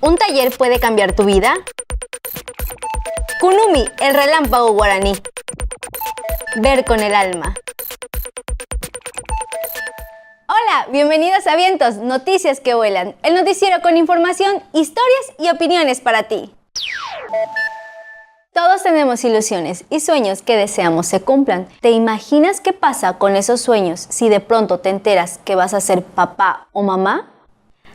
¿Un taller puede cambiar tu vida? Kunumi, el relámpago guaraní. Ver con el alma. Hola, bienvenidos a Vientos, noticias que vuelan. El noticiero con información, historias y opiniones para ti. Todos tenemos ilusiones y sueños que deseamos se cumplan. ¿Te imaginas qué pasa con esos sueños si de pronto te enteras que vas a ser papá o mamá?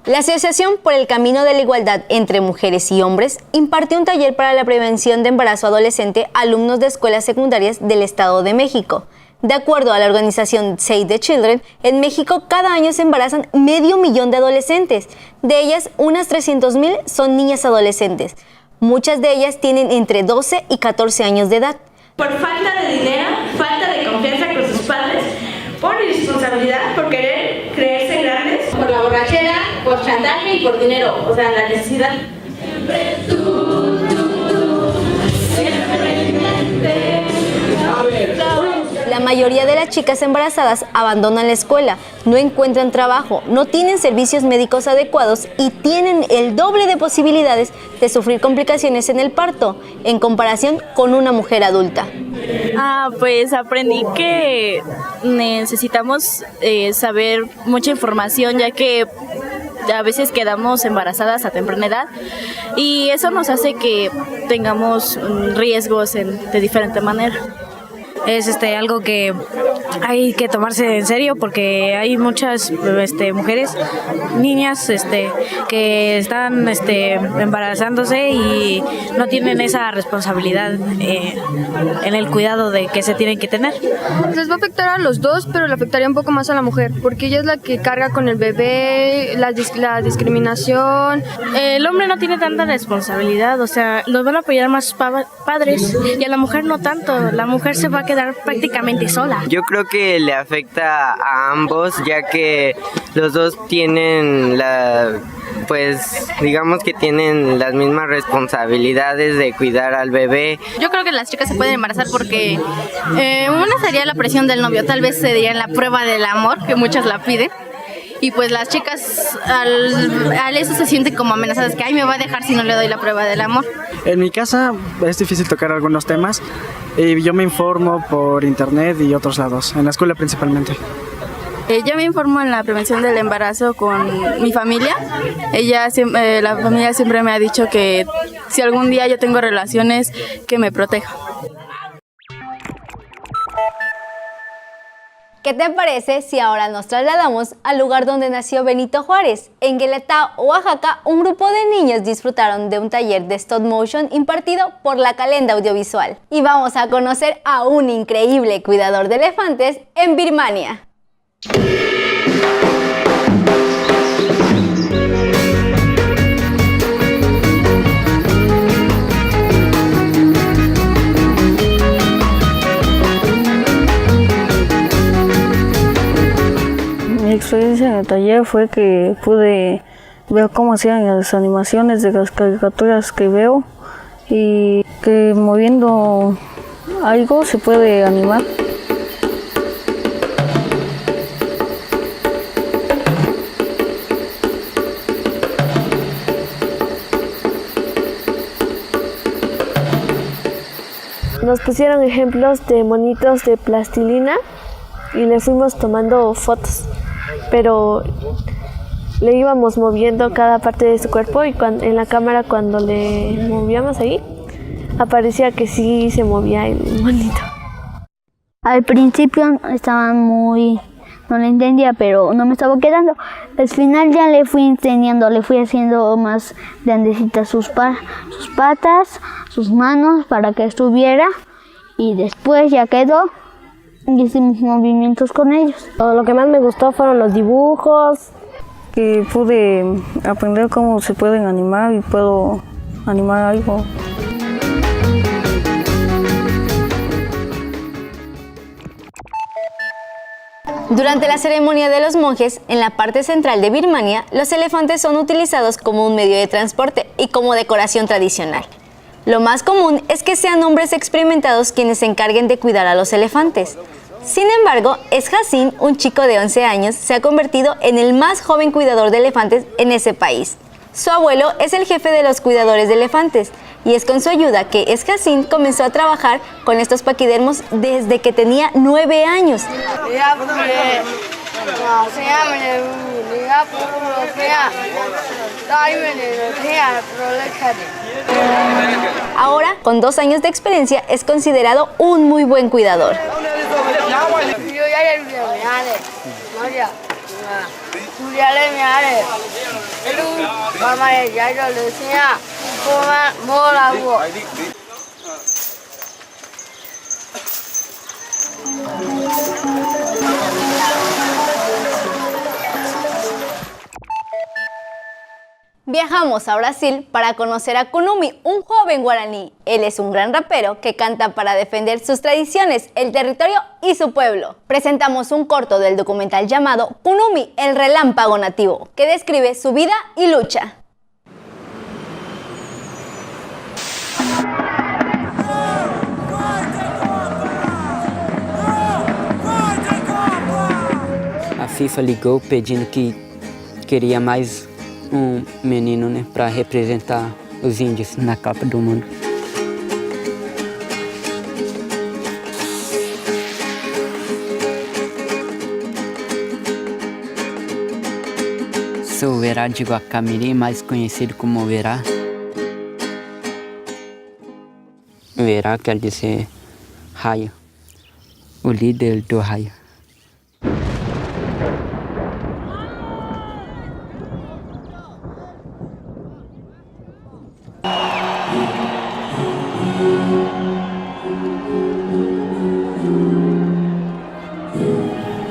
La Asociación por el Camino de la Igualdad entre Mujeres y Hombres impartió un taller para la prevención de embarazo adolescente a alumnos de escuelas secundarias del Estado de México. De acuerdo a la organización Save the Children, en México cada año se embarazan 500,000 de adolescentes. De ellas, unas 300,000 son niñas adolescentes. Muchas de ellas tienen entre 12 y 14 años de edad. Por falta de dinero, falta de confianza con sus padres, por irresponsabilidad, por querer creerse grandes, por la borrachera, por chantaje y por dinero, o sea, la necesidad. Siempre tú, siempre mi mente. La mayoría de las chicas embarazadas abandonan la escuela, no encuentran trabajo, no tienen servicios médicos adecuados y tienen el doble de posibilidades de sufrir complicaciones en el parto, en comparación con una mujer adulta. Pues aprendí que necesitamos saber mucha información, ya que a veces quedamos embarazadas a temprana edad y eso nos hace que tengamos riesgos de diferente manera. Es algo que hay que tomarse en serio porque hay muchas mujeres, niñas que están embarazándose y no tienen esa responsabilidad en el cuidado de que se tienen que tener. Les va a afectar a los dos, pero le afectaría un poco más a la mujer porque ella es la que carga con el bebé, la discriminación. El hombre no tiene tanta responsabilidad, o sea, los van a apoyar más padres y a la mujer no tanto. La mujer se va a quedar prácticamente sola. Yo creo que le afecta a ambos, ya que los dos tienen digamos que tienen las mismas responsabilidades de cuidar al bebé. Yo creo que las chicas se pueden embarazar porque una sería la presión del novio, tal vez sería la prueba del amor, que muchas la piden. Y pues las chicas al eso se sienten como amenazadas, que ay, me va a dejar si no le doy la prueba del amor. En mi casa es difícil tocar algunos temas y yo me informo por internet y otros lados, en la escuela principalmente. Yo me informo en la prevención del embarazo con mi familia. La familia siempre me ha dicho que si algún día yo tengo relaciones, que me proteja. ¿Qué te parece si ahora nos trasladamos al lugar donde nació Benito Juárez? En Guelatao, Oaxaca, un grupo de niños disfrutaron de un taller de stop motion impartido por la Calenda Audiovisual. Y vamos a conocer a un increíble cuidador de elefantes en Birmania. Mi experiencia en el taller fue que pude ver cómo hacían las animaciones de las caricaturas que veo y que moviendo algo se puede animar. Nos pusieron ejemplos de monitos de plastilina y le fuimos tomando fotos, pero le íbamos moviendo cada parte de su cuerpo y en la cámara cuando le movíamos ahí aparecía que sí se movía el monito. Al principio no le entendía, pero no me estaba quedando. Al final ya le fui enseñando, le fui haciendo más grandecitas sus patas, sus manos para que estuviera y después ya quedó. Hicimos movimientos con ellos. Lo que más me gustó fueron los dibujos. Que pude aprender cómo se pueden animar y puedo animar algo. Durante la ceremonia de los monjes, en la parte central de Birmania, los elefantes son utilizados como un medio de transporte y como decoración tradicional. Lo más común es que sean hombres experimentados quienes se encarguen de cuidar a los elefantes. Sin embargo, Hassin, un chico de 11 años, se ha convertido en el más joven cuidador de elefantes en ese país. Su abuelo es el jefe de los cuidadores de elefantes y es con su ayuda que Escasín comenzó a trabajar con estos paquidermos desde que tenía 9 años. Ahora, con 2 años de experiencia, es considerado un muy buen cuidador. Viajamos a Brasil para conocer a Kunumi, un joven guaraní. Él es un gran rapero que canta para defender sus tradiciones, el territorio y su pueblo. Presentamos un corto del documental llamado Kunumi, el relámpago nativo, que describe su vida y lucha. A FIFA ligou pedindo que queria mais menino, né, para representar os índios na Copa do Mundo. Sou Verá de Guacamiri, mais conhecido como Verá. Verá quer dizer raio, o líder do raio.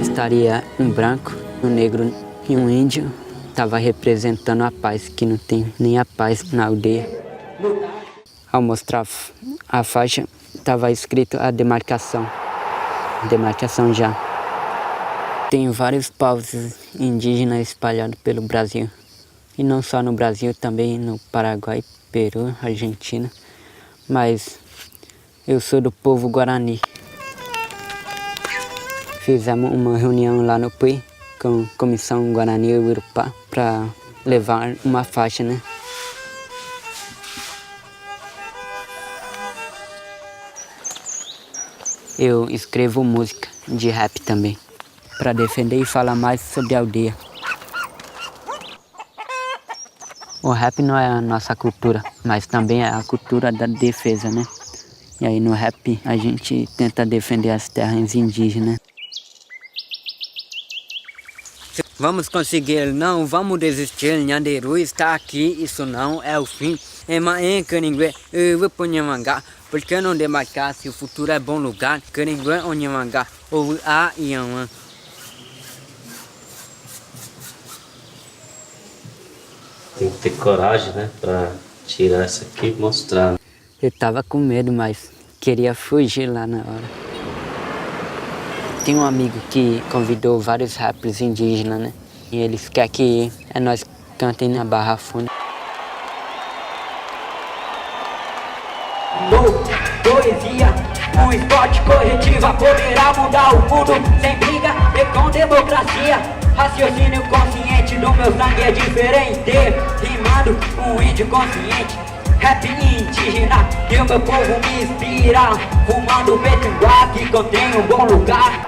Estaria um branco, um negro e um índio. Estava representando a paz, que não tem nem a paz na aldeia. Ao mostrar a faixa, estava escrito a demarcação já. Tem vários povos indígenas espalhados pelo Brasil. E não só no Brasil, também no Paraguai, Peru, Argentina. Mas eu sou do povo Guarani. Fizemos uma reunião lá no Pui com a Comissão Guarani Urupá para levar uma faixa, né? Eu escrevo música de rap também, para defender e falar mais sobre a aldeia. O rap não é a nossa cultura, mas também é a cultura da defesa, né? E aí no rap a gente tenta defender as terras indígenas. Vamos conseguir, não vamos desistir, Nhanderu está aqui, isso não é o fim. Ema em Caningué, eu vou pôr Nhamangá, porque não demarcar se o futuro é bom lugar. Caningué ou Nhamangá, ou a Iamã. Tem que ter coragem, né, para tirar essa aqui e mostrar. Eu tava com medo, mas queria fugir lá na hora. Tem um amigo que convidou vários rappers indígenas, né? E eles querem que nós cantem na Barra Funda. Poesia, um esporte corretiva poderá mudar o mundo sem briga e com democracia. Raciocínio consciente do meu sangue é diferente, rimando um índio consciente. Rap indígena e o meu povo me inspira, fumando betunguá que contém um bom lugar.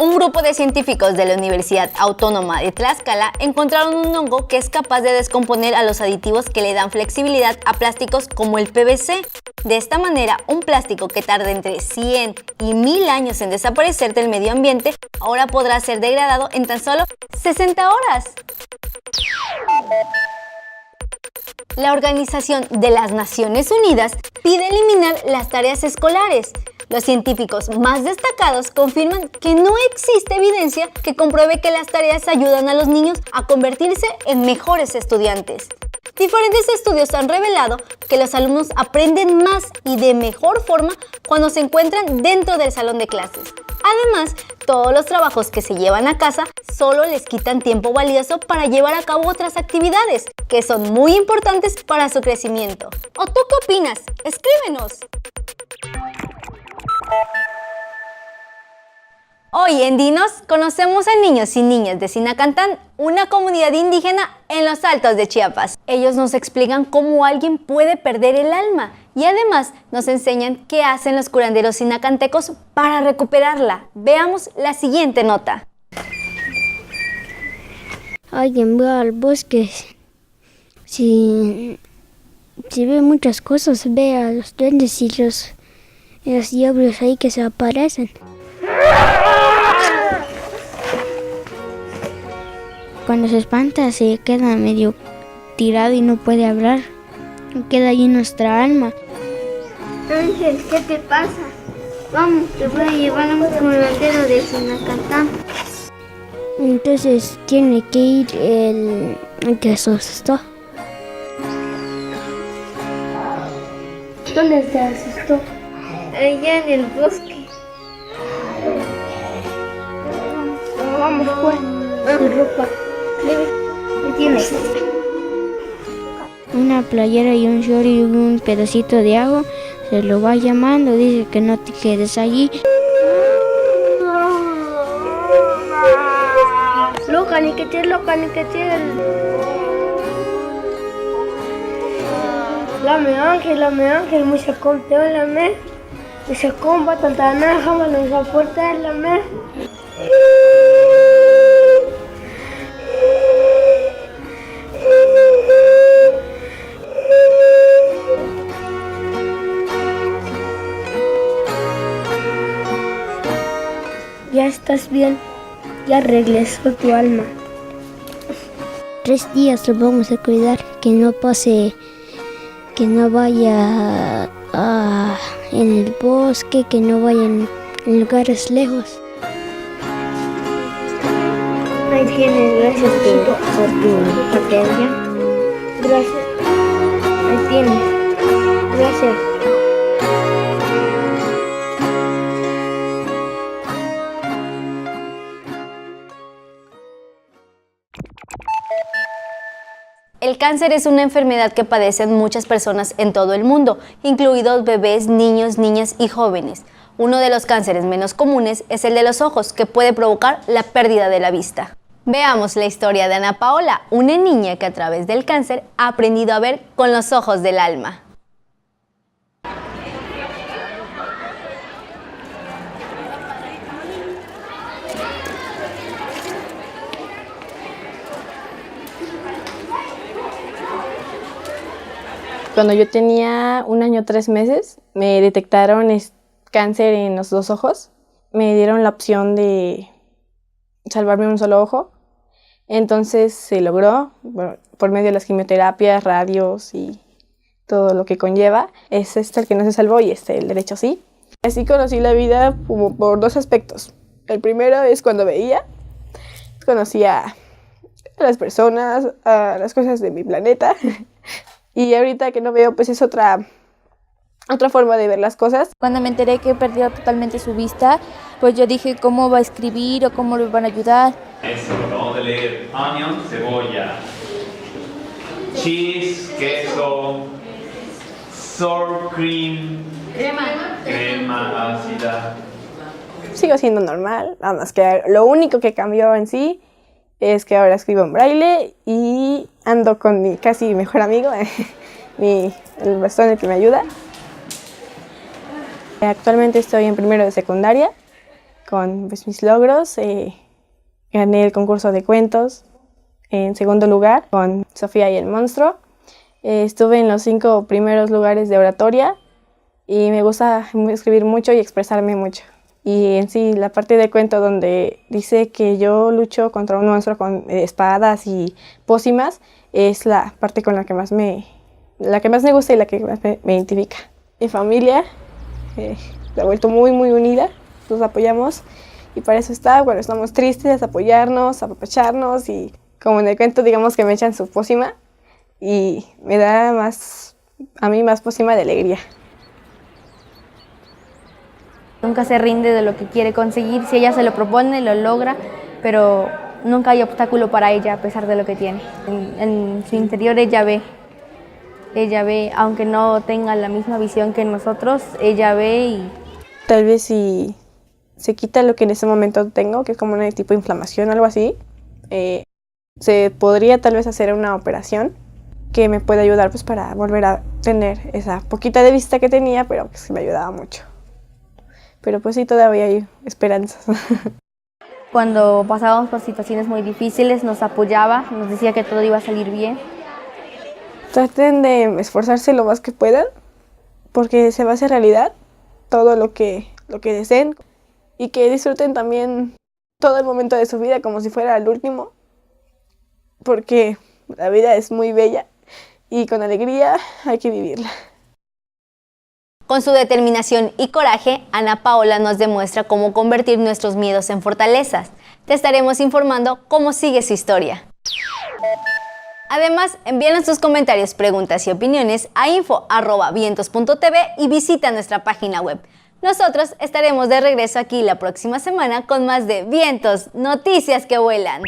Un grupo de científicos de la Universidad Autónoma de Tlaxcala encontraron un hongo que es capaz de descomponer a los aditivos que le dan flexibilidad a plásticos como el PVC. De esta manera, un plástico que tarda entre 100 y 1000 años en desaparecer del medio ambiente, ahora podrá ser degradado en tan solo 60 horas. La Organización de las Naciones Unidas pide eliminar las tareas escolares. Los científicos más destacados confirman que no existe evidencia que compruebe que las tareas ayudan a los niños a convertirse en mejores estudiantes. Diferentes estudios han revelado que los alumnos aprenden más y de mejor forma cuando se encuentran dentro del salón de clases. Además, todos los trabajos que se llevan a casa solo les quitan tiempo valioso para llevar a cabo otras actividades que son muy importantes para su crecimiento. ¿O tú qué opinas? Escríbenos. Hoy en Dinos conocemos a niños y niñas de Sinacantán, una comunidad indígena en los Altos de Chiapas. Ellos nos explican cómo alguien puede perder el alma y además nos enseñan qué hacen los curanderos sinacantecos para recuperarla. Veamos la siguiente nota. Alguien va al bosque, si ve muchas cosas, ve a los duendes y los diablos ahí que se aparecen. Cuando se espanta se queda medio tirado y no puede hablar. Queda ahí nuestra alma. Ángel, ¿qué te pasa? Vamos, te voy a llevar a un curandero de Sinacantán. Entonces tiene que ir el que se asustó. ¿Dónde se asustó? Allá en el bosque. Vamos, pues, tu ropa. ¿Qué tienes? Una playera y un short y un pedacito de agua. Se lo va llamando, dice que no te quedes allí. Loca, ni que te. Lame ángel, mucha conteo, lame. Mucha comba, tanta naja, manos a puerta, lame. Ya estás bien, ya regresó tu alma. 3 días lo vamos a cuidar, que no pase, que no vaya en el bosque, que no vaya en lugares lejos. Ahí tienes, gracias por tu atención. Gracias. Ahí tienes. Gracias. El cáncer es una enfermedad que padecen muchas personas en todo el mundo, incluidos bebés, niños, niñas y jóvenes. Uno de los cánceres menos comunes es el de los ojos, que puede provocar la pérdida de la vista. Veamos la historia de Ana Paola, una niña que a través del cáncer ha aprendido a ver con los ojos del alma. Cuando yo tenía 1 año 3 meses, me detectaron cáncer en los 2 ojos. Me dieron la opción de salvarme un solo ojo. Entonces se logró, bueno, por medio de las quimioterapias, radios y todo lo que conlleva. Es el que no se salvó y el derecho sí. Así conocí la vida como por 2 aspectos. El primero es cuando veía, conocía a las personas, a las cosas de mi planeta. Y ahorita que no veo, pues es otra forma de ver las cosas. Cuando me enteré que perdió totalmente su vista, pues yo dije, ¿cómo va a escribir o cómo le van a ayudar? Eso, vamos a leer onion, cebolla, cheese, queso, sour cream, crema ácida. Sigo siendo normal, nada más que lo único que cambió en sí es que ahora escribo en braille y ando con mi casi mejor amigo, el bastón que me ayuda. Actualmente estoy en primero de secundaria con mis logros. Gané el concurso de cuentos en segundo lugar con Sofía y el monstruo. Estuve en los 5 primeros lugares de oratoria y me gusta escribir mucho y expresarme mucho. Y en sí, la parte del cuento donde dice que yo lucho contra un monstruo con espadas y pócimas es la parte con la que más me gusta y la que más me identifica. Mi familia se ha vuelto muy, muy unida, nos apoyamos y para eso está, cuando estamos tristes, apoyarnos, apapacharnos y como en el cuento digamos que me echan su pócima y me da a mí más pócima de alegría. Nunca se rinde de lo que quiere conseguir. Si ella se lo propone, lo logra, pero nunca hay obstáculo para ella a pesar de lo que tiene. En su interior ella ve, aunque no tenga la misma visión que nosotros, ella ve y... Tal vez si se quita lo que en ese momento tengo, que es como una tipo de inflamación o algo así, se podría tal vez hacer una operación que me puede ayudar pues para volver a tener esa poquita de vista que tenía, pero pues me ayudaba mucho. Pero pues sí, todavía hay esperanzas. Cuando pasábamos por situaciones muy difíciles nos apoyaba, nos decía que todo iba a salir bien. Traten de esforzarse lo más que puedan, porque se va a hacer realidad todo lo que deseen, y que disfruten también todo el momento de su vida como si fuera el último, porque la vida es muy bella y con alegría hay que vivirla. Con su determinación y coraje, Ana Paola nos demuestra cómo convertir nuestros miedos en fortalezas. Te estaremos informando cómo sigue su historia. Además, envíanos tus comentarios, preguntas y opiniones a info@vientos.tv y visita nuestra página web. Nosotros estaremos de regreso aquí la próxima semana con más de Vientos, noticias que vuelan.